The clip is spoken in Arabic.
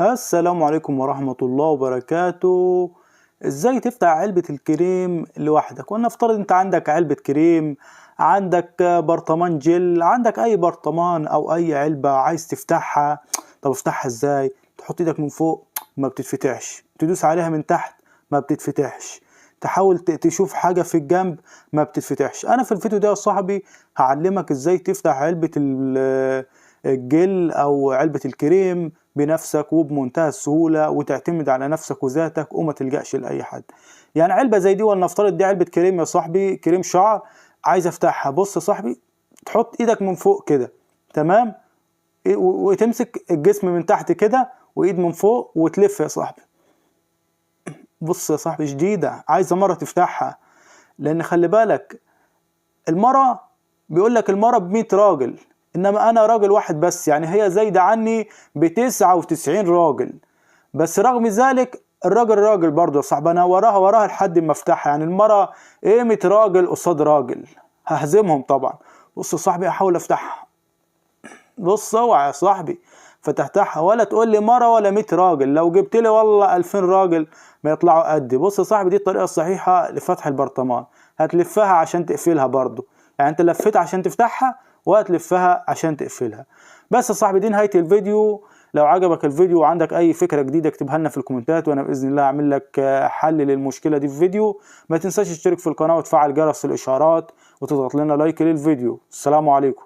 السلام عليكم ورحمة الله وبركاته. ازاي تفتح علبة الكريم لوحدك؟ ولنفترض انت عندك علبة كريم، عندك برطمان جل، عندك اي برطمان او اي علبة عايز تفتحها. طب افتحها ازاي؟ تحط ايدك من فوق ما بتتفتحش، تدوس عليها من تحت ما بتتفتحش، تحاول تشوف حاجة في الجنب ما بتتفتحش. انا في الفيديو ده يا صاحبي هعلمك ازاي تفتح علبة الجل او علبة الكريم بنفسك وبمنتهى السهولة، وتعتمد على نفسك وذاتك وما تلجأش لأي حد. يعني علبة زي دي، ولنفترض دي علبة كريم يا صاحبي، كريم شعر، عايز افتحها. بص يا صاحبي، تحط ايدك من فوق كده، تمام، وتمسك الجسم من تحت كده وايد من فوق وتلف يا صاحبي. بص يا صاحبي، شديدة، عايزة مرة تفتحها، لان خلي بالك المرة بيقول لك المرة ب100 راجل، انما انا راجل واحد بس، يعني هي زايدة عني ب99 راجل. بس رغم ذلك الراجل راجل برضه يا صاحبي، انا وراها لحد ما افتحها. يعني المرة قيمة راجل قصاد راجل، ههزمهم طبعا. بص يا صاحبي احاول افتحها، بص اوعى يا صاحبي، فتحتها ولا تقول لي مرة ولا 100 راجل، لو جبت لي والله 2000 راجل ما يطلعوا قدي. بص يا صاحبي، دي الطريقة الصحيحة لفتح البرطمان. هتلفها عشان تقفلها برضه، يعني انت لفتها عشان تفتحها وهتلفها عشان تقفلها. بس يا صاحبي دي نهاية الفيديو. لو عجبك الفيديو وعندك اي فكرة جديدة اكتبها لنا في الكومنتات، وانا باذن الله اعمل لك حل للمشكلة دي في فيديو. ما تنساش تشترك في القناة وتفعل جرس الاشعارات وتضغط لنا لايك للفيديو. السلام عليكم.